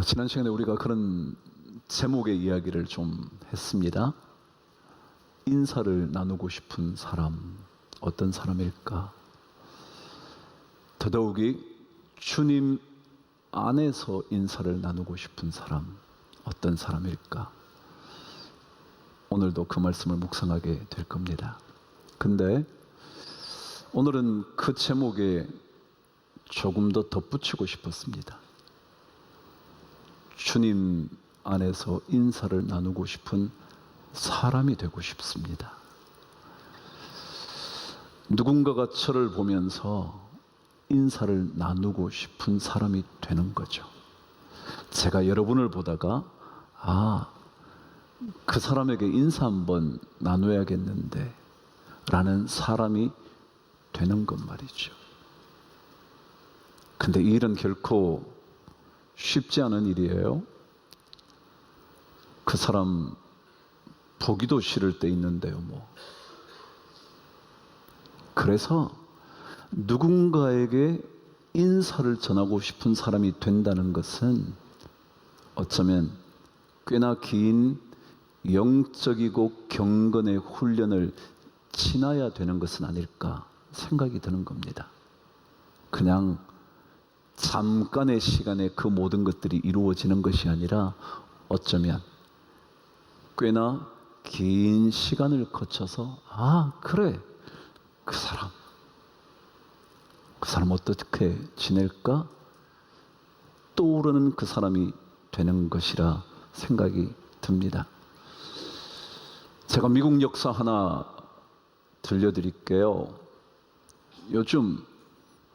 지난 시간에 우리가 그런 제목의 이야기를 좀 했습니다. 인사를 나누고 싶은 사람, 어떤 사람일까? 더더욱이 주님 안에서 인사를 나누고 싶은 사람, 어떤 사람일까? 오늘도 그 말씀을 묵상하게 될 겁니다. 근데 오늘은 그 제목에 조금 더 덧붙이고 싶었습니다. 주님 안에서 인사를 나누고 싶은 사람이 되고 싶습니다. 누군가가 저를 보면서 인사를 나누고 싶은 사람이 되는 거죠. 제가 여러분을 보다가 그 사람에게 인사 한번 나눠야겠는데 라는 사람이 되는 것 말이죠. 근데 이 일은 결코 쉽지 않은 일이에요. 그 사람 보기도 싫을 때 있는데요, 그래서 누군가에게 인사를 전하고 싶은 사람이 된다는 것은 어쩌면 꽤나 긴 영적이고 경건의 훈련을 지나야 되는 것은 아닐까 생각이 드는 겁니다. 그냥 잠깐의 시간에 그 모든 것들이 이루어지는 것이 아니라 어쩌면 꽤나 긴 시간을 거쳐서 그래, 그 사람 어떻게 지낼까? 떠오르는 그 사람이 되는 것이라 생각이 듭니다. 제가 미국 역사 하나 들려드릴게요. 요즘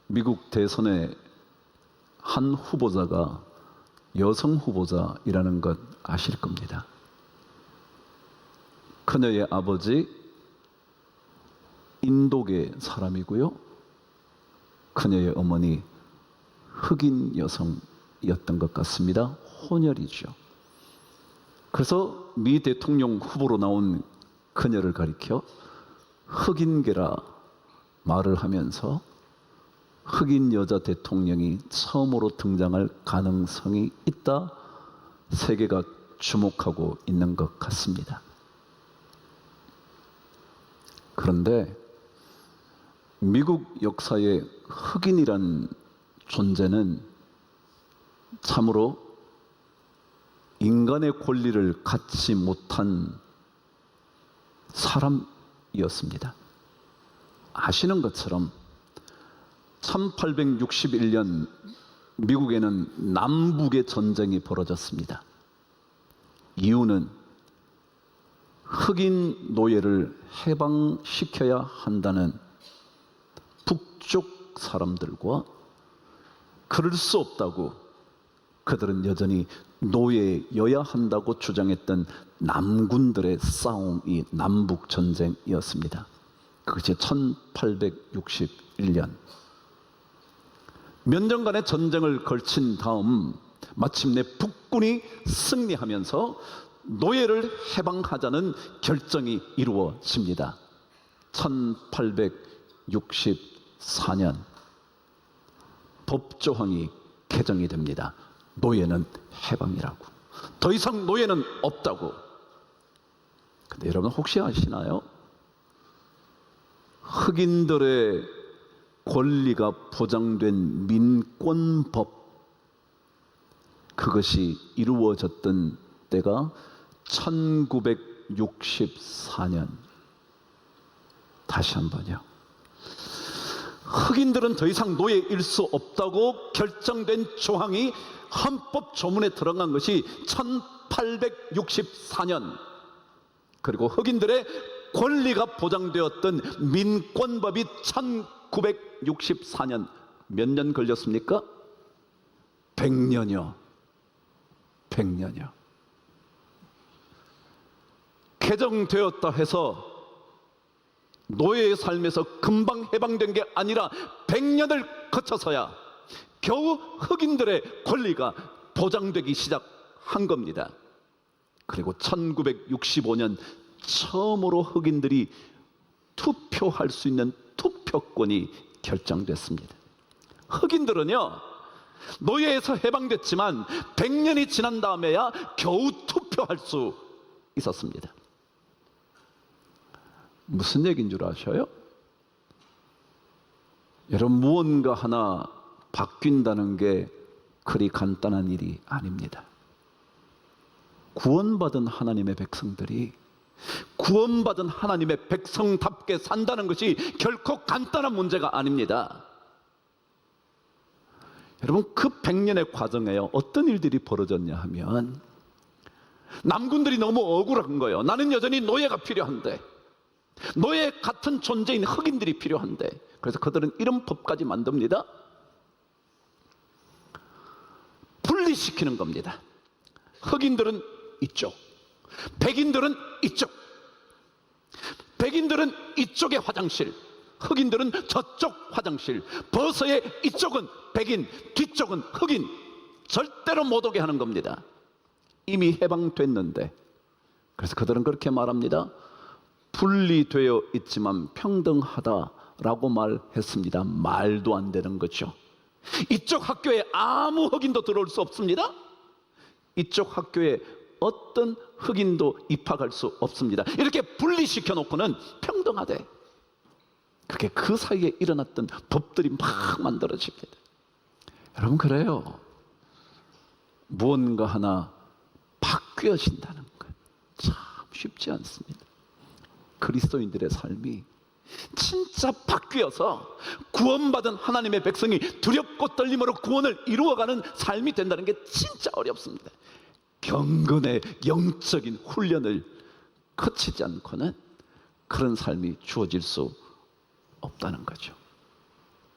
미국 대선에 한 후보자가 여성 후보자이라는 것 아실 겁니다. 그녀의 아버지 인도계 사람이고요. 그녀의 어머니 흑인 여성이었던 것 같습니다. 혼혈이죠. 그래서 미 대통령 후보로 나온 그녀를 가리켜 흑인계라 말을 하면서 흑인 여자 대통령이 처음으로 등장할 가능성이 있다, 세계가 주목하고 있는 것 같습니다. 그런데 미국 역사의 흑인이란 존재는 참으로 인간의 권리를 갖지 못한 사람이었습니다. 아시는 것처럼 1861년 미국에는 남북의 전쟁이 벌어졌습니다. 이유는 흑인 노예를 해방시켜야 한다는 북쪽 사람들과 그럴 수 없다고 그들은 여전히 노예여야 한다고 주장했던 남군들의 싸움이 남북전쟁이었습니다. 그것이 1861년. 몇 년간의 전쟁을 걸친 다음 마침내 북군이 승리하면서 노예를 해방하자는 결정이 이루어집니다. 1864년 법조항이 개정이 됩니다. 노예는 해방이라고. 더 이상 노예는 없다고. 근데 여러분 혹시 아시나요? 흑인들의 권리가 보장된 민권법, 그것이 이루어졌던 때가 1964년. 다시 한번요. 흑인들은 더 이상 노예일 수 없다고 결정된 조항이 헌법 조문에 들어간 것이 1864년. 그리고 흑인들의 권리가 보장되었던 민권법이 1964년. 몇 년 걸렸습니까? 100년이요. 100년이요. 개정되었다 해서 노예의 삶에서 금방 해방된 게 아니라 100년을 거쳐서야 겨우 흑인들의 권리가 보장되기 시작한 겁니다. 그리고 1965년 처음으로 흑인들이 투표할 수 있는 투표권이 결정됐습니다. 흑인들은요, 노예에서 해방됐지만 100년이 지난 다음에야 겨우 투표할 수 있었습니다. 무슨 얘기인 줄 아셔요? 여러분, 무언가 하나 바뀐다는 게 그리 간단한 일이 아닙니다. 구원받은 하나님의 백성들이 구원받은 하나님의 백성답게 산다는 것이 결코 간단한 문제가 아닙니다. 여러분, 그 100년의 과정에요, 어떤 일들이 벌어졌냐 하면, 남군들이 너무 억울한 거예요. 나는 여전히 노예가 필요한데, 노예 같은 존재인 흑인들이 필요한데, 그래서 그들은 이런 법까지 만듭니다. 분리시키는 겁니다. 흑인들은 이쪽, 백인들은 이쪽, 백인들은 이쪽의 화장실, 흑인들은 저쪽 화장실, 버서의 이쪽은 백인, 뒤쪽은 흑인, 절대로 못 오게 하는 겁니다. 이미 해방됐는데. 그래서 그들은 그렇게 말합니다. 분리되어 있지만 평등하다라고 말했습니다. 말도 안 되는 거죠. 이쪽 학교에 아무 흑인도 들어올 수 없습니다. 이쪽 학교에 어떤 흑인도 입학할 수 없습니다. 이렇게 분리시켜 놓고는 평등하대. 그게 그 사이에 일어났던 법들이 막 만들어집니다. 여러분, 그래요. 무언가 하나 바뀌어진다는 것 참 쉽지 않습니다. 그리스도인들의 삶이 진짜 바뀌어서 구원받은 하나님의 백성이 두렵고 떨림으로 구원을 이루어가는 삶이 된다는 게 진짜 어렵습니다. 경건의 영적인 훈련을 거치지 않고는 그런 삶이 주어질 수 없다는 거죠.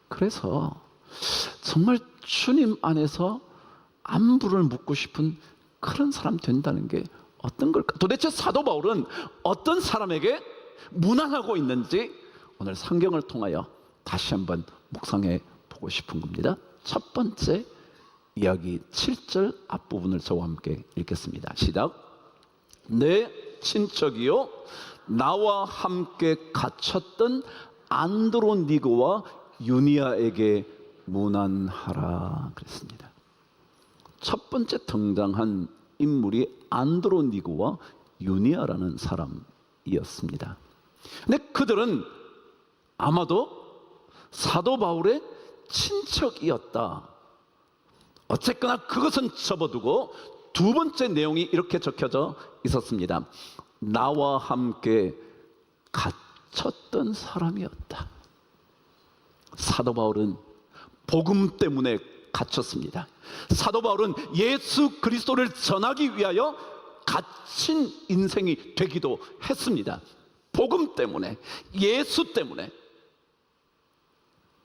그래서 정말 주님 안에서 안부를 묻고 싶은 그런 사람 된다는 게 어떤 걸까? 도대체 사도 바울은 어떤 사람에게 문안하고 있는지 오늘 성경을 통하여 다시 한번 묵상해 보고 싶은 겁니다. 첫 번째 이야기 7절 앞부분을 저와 함께 읽겠습니다. 시작. 내 친척이요 나와 함께 갇혔던 안드로니고와 유니아에게 문안하라 그랬습니다. 첫 번째 등장한 인물이 안드로니고와 유니아라는 사람이었습니다. 근데 그들은 아마도 사도 바울의 친척이었다. 어쨌거나 그것은 접어두고 두 번째 내용이 이렇게 적혀져 있었습니다. 나와 함께 갇혔던 사람이었다. 사도 바울은 복음 때문에 갇혔습니다. 사도 바울은 예수 그리스도를 전하기 위하여 갇힌 인생이 되기도 했습니다. 복음 때문에, 예수 때문에.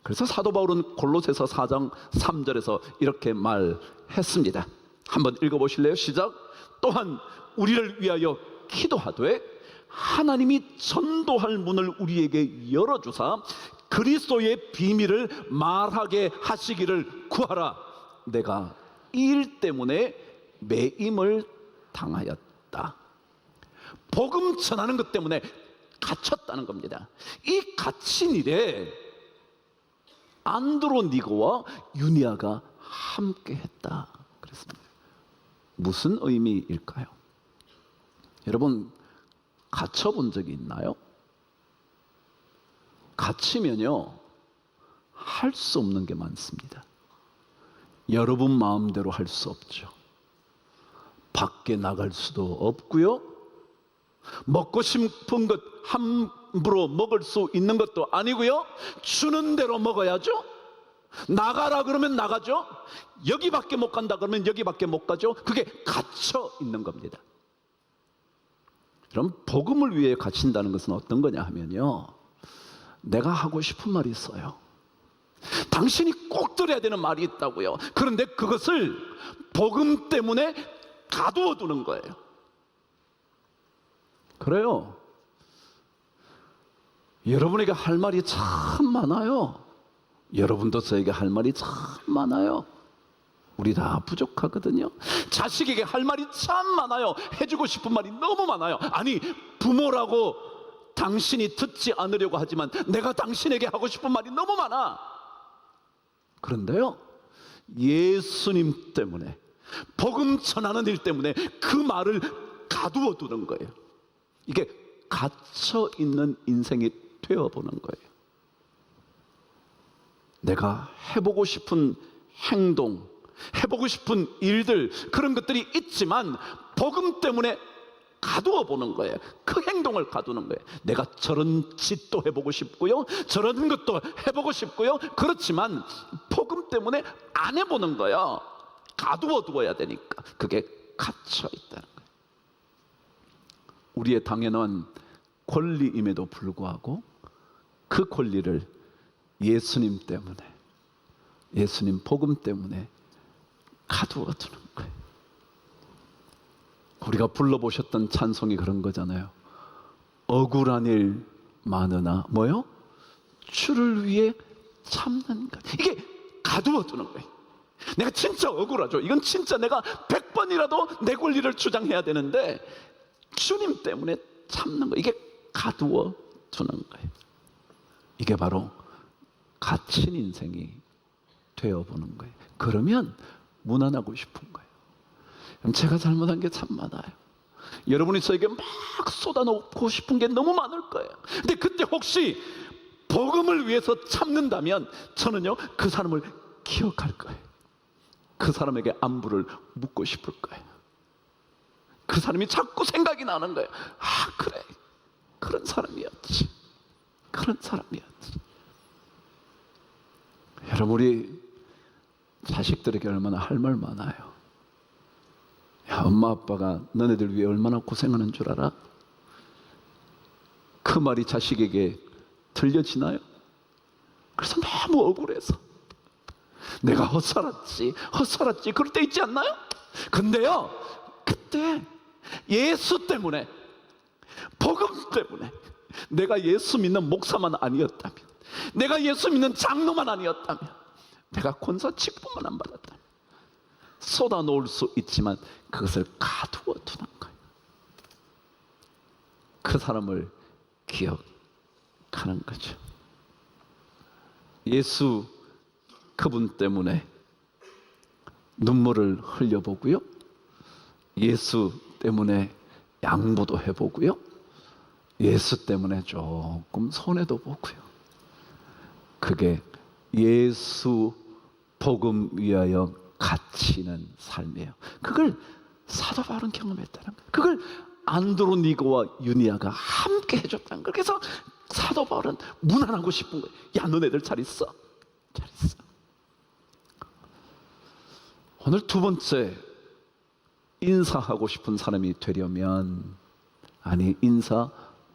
그래서 사도 바울은 골로새서 4장 3절에서 이렇게 말했습니다. 한번 읽어보실래요? 시작. 또한 우리를 위하여 기도하되 하나님이 전도할 문을 우리에게 열어주사 그리스도의 비밀을 말하게 하시기를 구하라. 내가 이 일 때문에 매임을 당하였다. 복음 전하는 것 때문에 갇혔다는 겁니다. 이 갇힌 일에 안드로니고와 유니아가 함께 했다 그랬습니다. 무슨 의미일까요? 여러분, 갇혀본 적이 있나요? 갇히면요 할 수 없는 게 많습니다. 여러분 마음대로 할 수 없죠. 밖에 나갈 수도 없고요, 먹고 싶은 것 함부로 먹을 수 있는 것도 아니고요, 주는 대로 먹어야죠. 나가라 그러면 나가죠. 여기밖에 못 간다 그러면 여기밖에 못 가죠. 그게 갇혀 있는 겁니다. 그럼 복음을 위해 갇힌다는 것은 어떤 거냐 하면요, 내가 하고 싶은 말이 있어요. 당신이 꼭 들어야 되는 말이 있다고요. 그런데 그것을 복음 때문에 가두어 두는 거예요. 그래요. 여러분에게 할 말이 참 많아요. 여러분도 저에게 할 말이 참 많아요. 우리 다 부족하거든요. 자식에게 할 말이 참 많아요. 해주고 싶은 말이 너무 많아요. 아니, 부모라고 당신이 듣지 않으려고 하지만 내가 당신에게 하고 싶은 말이 너무 많아. 그런데요, 예수님 때문에, 복음 전하는 일 때문에 그 말을 가두어 두는 거예요. 이게 갇혀 있는 인생이 되어보는 거예요. 내가 해보고 싶은 행동, 해보고 싶은 일들, 그런 것들이 있지만 복음 때문에 가두어 보는 거예요. 그 행동을 가두는 거예요. 내가 저런 짓도 해보고 싶고요, 저런 것도 해보고 싶고요, 그렇지만 복음 때문에 안 해보는 거예요. 가두어 두어야 되니까. 그게 갇혀 있다는 거예요. 우리의 당연한 권리임에도 불구하고 그 권리를 예수님 때문에, 예수님 복음 때문에 가두어 두는 거예요. 우리가 불러보셨던 찬송이 그런 거잖아요. 억울한 일 많으나 뭐요? 주를 위해 참는 것. 이게 가두어 두는 거예요. 내가 진짜 억울하죠. 이건 진짜 내가 100번이라도 내 권리를 주장해야 되는데 주님 때문에 참는 거. 이게 가두어 두는 거예요. 이게 바로 갇힌 인생이 되어보는 거예요. 그러면 무난하고 싶은 거예요. 제가 잘못한 게 참 많아요. 여러분이 저에게 막 쏟아놓고 싶은 게 너무 많을 거예요. 근데 그때 혹시 복음을 위해서 참는다면 저는요, 그 사람을 기억할 거예요. 그 사람에게 안부를 묻고 싶을 거예요. 그 사람이 자꾸 생각이 나는 거예요. 아, 그래, 그런 사람이었지, 그런 사람이었지. 여러분, 우리 자식들에게 얼마나 할 말 많아요. 야, 엄마 아빠가 너네들 위해 얼마나 고생하는 줄 알아? 그 말이 자식에게 들려지나요? 그래서 너무 억울해서 내가 헛살았지 그럴 때 있지 않나요? 근데요, 그때 예수 때문에, 복음 때문에, 내가 예수 믿는 목사만 아니었다면, 내가 예수 믿는 장로만 아니었다면, 내가 권사 직분만 안 받았다면 쏟아놓을 수 있지만 그것을 가두어 두는 거예요. 그 사람을 기억하는 거죠. 예수 그분 때문에 눈물을 흘려보고요, 예수 때문에 양보도 해보고요, 예수 때문에 조금 손해도 보고요. 그게 예수 복음 위하여 갇히는 삶이에요. 그걸 사도 바울은 경험했다는 거예요. 그걸 안드로니고와 유니아가 함께 해줬다는 거예요. 그래서 사도 바울은 무난하고 싶은 거예요. 야, 너네들 잘 있어? 잘 있어. 오늘 두 번째, 인사하고 싶은 사람이 되려면, 아니 인사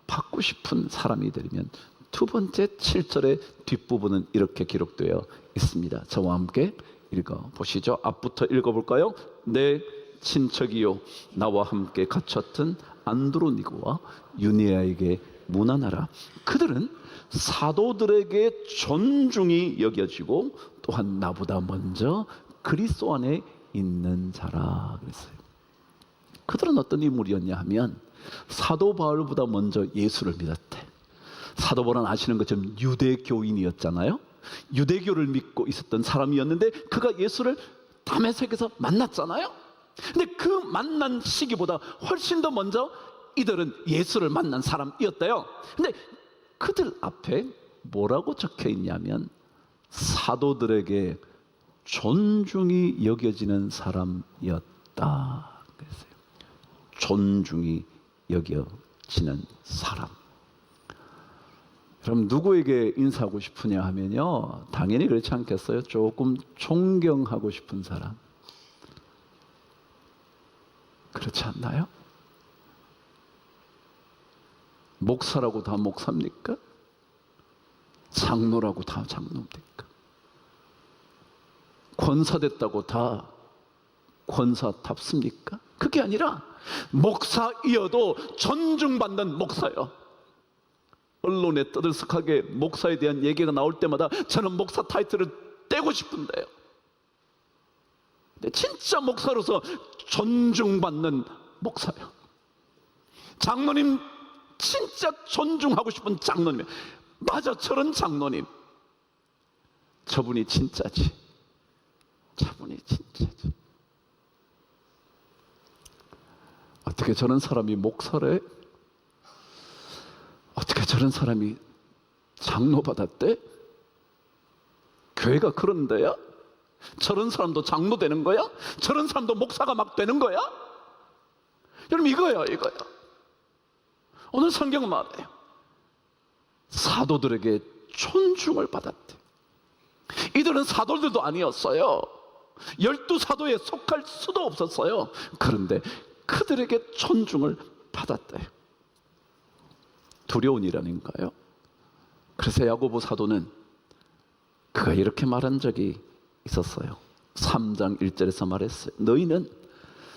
받고 싶은 사람이 되려면 두 번째 7절의 뒷부분은 이렇게 기록되어 있습니다. 저와 함께 읽어보시죠. 앞부터 읽어볼까요? 내 친척이요 나와 함께 갇혔던 안드로니고와 유니아에게 문안하라. 그들은 사도들에게 존중이 여겨지고 또한 나보다 먼저 그리스도 안에 있는 자라 그랬어요. 그들은 어떤 인물이었냐 하면 사도 바울보다 먼저 예수를 믿었대. 사도 바울은 아시는 것처럼 유대교인이었잖아요. 유대교를 믿고 있었던 사람이었는데 그가 예수를 다메섹에서 만났잖아요. 근데 그 만난 시기보다 훨씬 더 먼저 이들은 예수를 만난 사람이었대요. 근데 그들 앞에 뭐라고 적혀 있냐면 사도들에게 존중이 여겨지는 사람이었다 그랬어요. 존중이 여겨지는 사람. 그럼 누구에게 인사하고 싶으냐 하면요, 당연히 그렇지 않겠어요? 조금 존경하고 싶은 사람. 그렇지 않나요? 목사라고 다 목사입니까? 장로라고 다 장로입니까? 권사됐다고 다 권사답습니까? 그게 아니라 목사이어도 존중받는 목사요. 언론에 떠들썩하게 목사에 대한 얘기가 나올 때마다 저는 목사 타이틀을 떼고 싶은데요. 근데 진짜 목사로서 존중받는 목사요. 장로님 진짜 존중하고 싶은 장로님. 맞아, 저런 장로님. 저분이 진짜지. 차분히 진짜지. 어떻게 저런 사람이 목사래? 어떻게 저런 사람이 장로 받았대? 교회가 그런 데야? 저런 사람도 장로 되는 거야? 저런 사람도 목사가 막 되는 거야? 여러분, 이거야. 오늘 성경 말해요. 사도들에게 존중을 받았대. 이들은 사도들도 아니었어요. 12사도에 속할 수도 없었어요. 그런데 그들에게 존중을 받았대요. 두려운 일 아닌가요? 그래서 야고보 사도는 그가 이렇게 말한 적이 있었어요. 3장 1절에서 말했어요. 너희는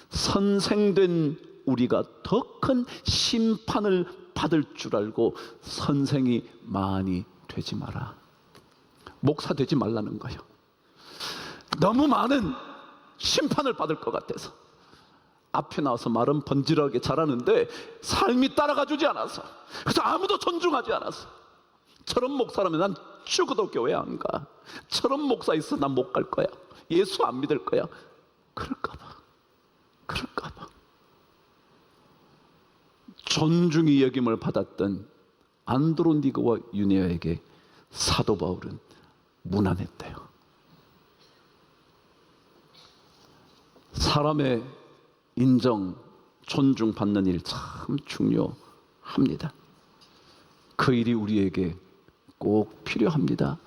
선생된 우리가 더 큰 심판을 받을 줄 알고 선생이 많이 되지 마라. 목사 되지 말라는 거예요. 너무 많은 심판을 받을 것 같아서 앞에 나와서 말은 번지르하게 잘하는데 삶이 따라가 주지 않아서, 그래서 아무도 존중하지 않아서, 저런 목사라면 난 죽어도 교회 안 가, 저런 목사 있어 난 못 갈 거야, 예수 안 믿을 거야, 그럴까봐 존중이 여김을 받았던 안드로니고와 유니아에게 사도 바울은 무난했대요. 사람의 인정, 존중받는 일 참 중요합니다. 그 일이 우리에게 꼭 필요합니다.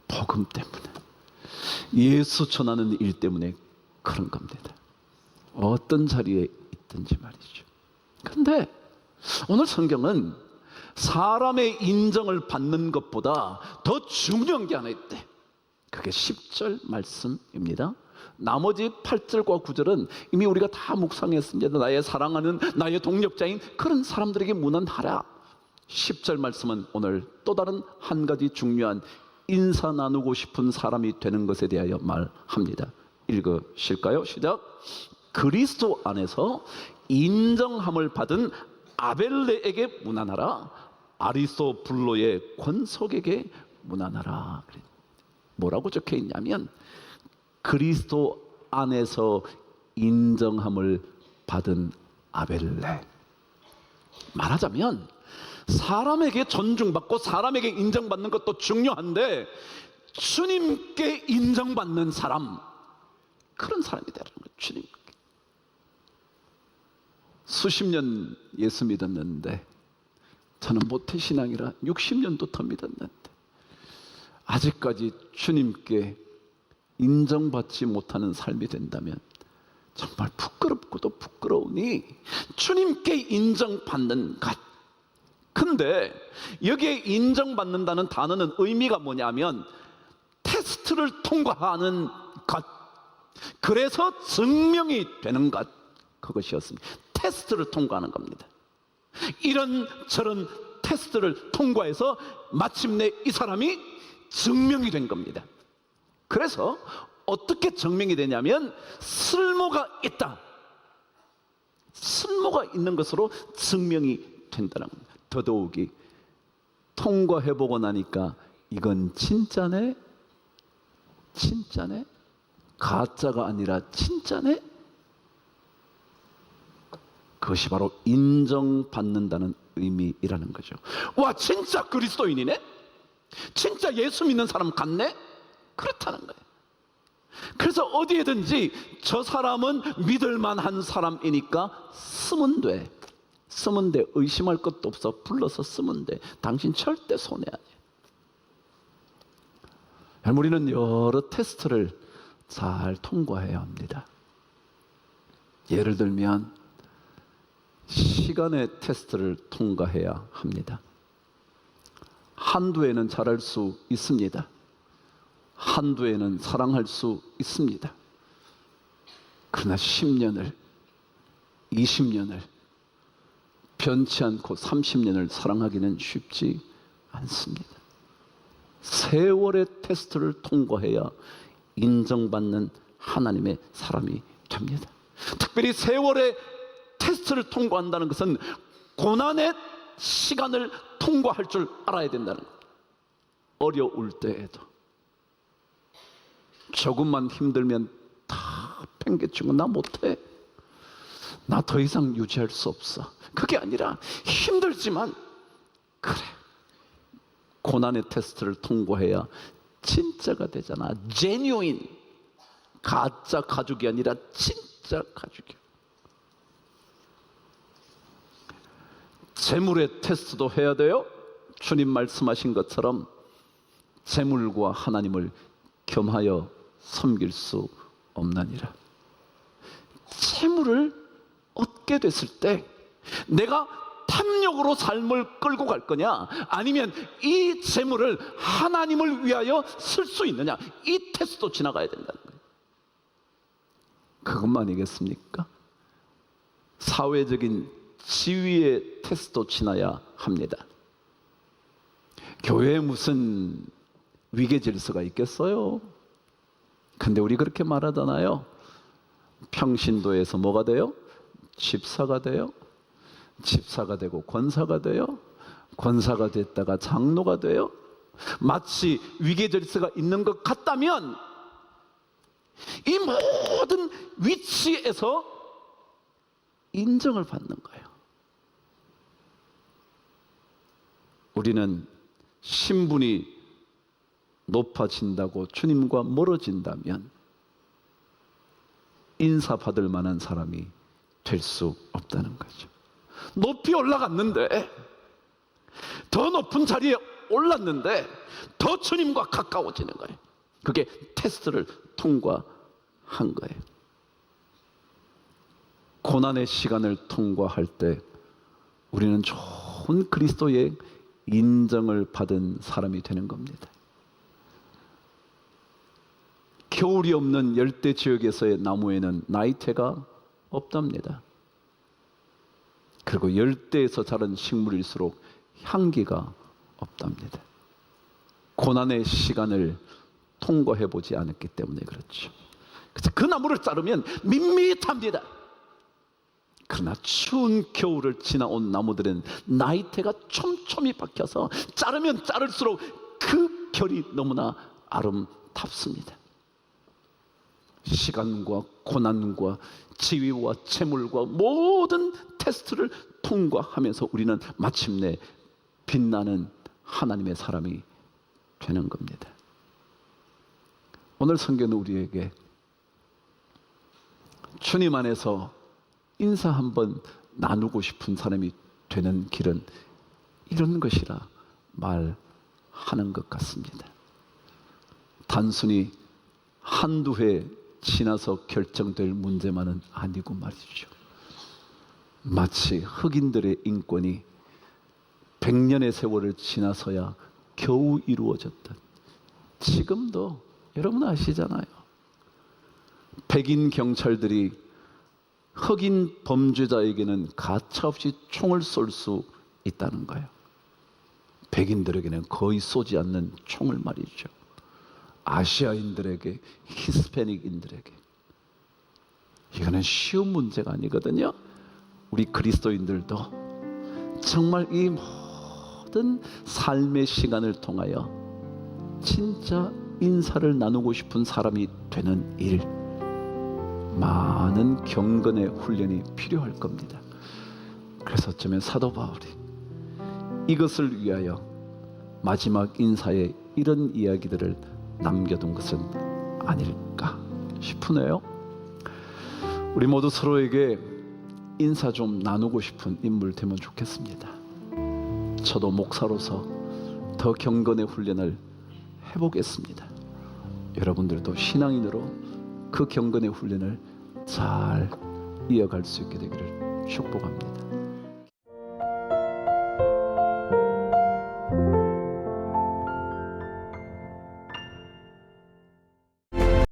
복음 때문에, 예수 전하는 일 때문에 그런 겁니다. 어떤 자리에 있든지 말이죠. 그런데 오늘 성경은 사람의 인정을 받는 것보다 더 중요한 게 하나 있대. 그게 10절 말씀입니다. 나머지 8절과 9절은 이미 우리가 다 묵상했습니다. 나의 사랑하는 나의 동력자인 그런 사람들에게 무난하라. 10절 말씀은 오늘 또 다른 한 가지 중요한 인사 나누고 싶은 사람이 되는 것에 대하여 말합니다. 읽으실까요? 시작. 그리스도 안에서 인정함을 받은 아벨레에게 무난하라. 아리스토블로의 권속에게 무난하라. 뭐라고 적혀 있냐면 그리스도 안에서 인정함을 받은 아벨레. 말하자면 사람에게 존중받고 사람에게 인정받는 것도 중요한데 주님께 인정받는 사람, 그런 사람이 되라는 거예요. 주님께. 수십 년 예수 믿었는데, 저는 모태신앙이라 60년도 더 믿었는데 아직까지 주님께 인정받지 못하는 삶이 된다면 정말 부끄럽고도 부끄러우니 주님께 인정받는 것. 근데 여기에 인정받는다는 단어는 의미가 뭐냐면 테스트를 통과하는 것, 그래서 증명이 되는 것, 그것이었습니다. 테스트를 통과하는 겁니다. 이런 저런 테스트를 통과해서 마침내 이 사람이 증명이 된 겁니다. 그래서 어떻게 증명이 되냐면 쓸모가 있다, 쓸모가 있는 것으로 증명이 된다는 겁니다. 더더욱이 통과해보고 나니까 이건 진짜네, 진짜네, 가짜가 아니라 진짜네, 그것이 바로 인정받는다는 의미라는 거죠. 와, 진짜 그리스도인이네? 진짜 예수 믿는 사람 같네? 그렇다는 거예요. 그래서 어디에든지 저 사람은 믿을만한 사람이니까 쓰면 돼. 쓰면 돼. 의심할 것도 없어. 불러서 쓰면 돼. 당신 절대 손해 아니야. 우리는 여러 테스트를 잘 통과해야 합니다. 예를 들면 시간의 테스트를 통과해야 합니다. 한두 해는 잘할 수 있습니다. 한두 해는 사랑할 수 있습니다. 그러나 10년을, 20년을, 변치 않고 30년을 사랑하기는 쉽지 않습니다. 세월의 테스트를 통과해야 인정받는 하나님의 사람이 됩니다. 특별히 세월의 테스트를 통과한다는 것은 고난의 시간을 통과할 줄 알아야 된다는 거예요. 어려울 때에도. 조금만 힘들면 다 팽개치고 나 못해, 나 더 이상 유지할 수 없어. 그게 아니라 힘들지만 그래, 고난의 테스트를 통과해야 진짜가 되잖아. 제뉴인, 가짜 가족이 아니라 진짜 가족이야. 재물의 테스트도 해야 돼요. 주님 말씀하신 것처럼 재물과 하나님을 겸하여 섬길 수 없나니라. 재물을 얻게 됐을 때 내가 탐욕으로 삶을 끌고 갈 거냐, 아니면 이 재물을 하나님을 위하여 쓸 수 있느냐, 이 테스트도 지나가야 된다는 거예요. 그것만이겠습니까? 사회적인 지위의 테스트도 지나야 합니다. 교회에 무슨 위계 질서가 있겠어요? 근데 우리 그렇게 말하잖아요. 평신도에서 뭐가 돼요? 집사가 돼요. 집사가 되고 권사가 돼요. 권사가 됐다가 장로가 돼요. 마치 위계 질서가 있는 것 같다면 이 모든 위치에서 인정을 받는 거예요. 우리는 신분이 높아진다고 주님과 멀어진다면 인사받을 만한 사람이 될 수 없다는 거죠. 높이 올라갔는데, 더 높은 자리에 올랐는데 더 주님과 가까워지는 거예요. 그게 테스트를 통과한 거예요. 고난의 시간을 통과할 때 우리는 좋은 그리스도의 인정을 받은 사람이 되는 겁니다. 겨울이 없는 열대 지역에서의 나무에는 나이테가 없답니다. 그리고 열대에서 자란 식물일수록 향기가 없답니다. 고난의 시간을 통과해 보지 않았기 때문에 그렇죠. 그래서 그 나무를 자르면 밋밋합니다. 그러나 추운 겨울을 지나온 나무들은 나이테가 촘촘히 박혀서 자르면 자를수록 그 결이 너무나 아름답습니다. 시간과 고난과 지위와 재물과 모든 테스트를 통과하면서 우리는 마침내 빛나는 하나님의 사람이 되는 겁니다. 오늘 성경은 우리에게 주님 안에서 인사 한번 나누고 싶은 사람이 되는 길은 이런 것이라 말하는 것 같습니다. 단순히 한두 해 지나서 결정될 문제만은 아니고 말이죠. 마치 흑인들의 인권이 100년의 세월을 지나서야 겨우 이루어졌던, 지금도 여러분 아시잖아요. 백인 경찰들이 흑인 범죄자에게는 가차없이 총을 쏠 수 있다는 거예요. 백인들에게는 거의 쏘지 않는 총을 말이죠. 아시아인들에게, 히스패닉인들에게. 이거는 쉬운 문제가 아니거든요. 우리 그리스도인들도 정말 이 모든 삶의 시간을 통하여 진짜 인사를 나누고 싶은 사람이 되는 일, 많은 경건의 훈련이 필요할 겁니다. 그래서 어쩌면 사도 바울이 이것을 위하여 마지막 인사에 이런 이야기들을 남겨둔 것은 아닐까 싶으네요. 우리 모두 서로에게 인사 좀 나누고 싶은 인물 되면 좋겠습니다. 저도 목사로서 더 경건의 훈련을 해보겠습니다. 여러분들도 신앙인으로 그 경건의 훈련을 잘 이어갈 수 있게 되기를 축복합니다.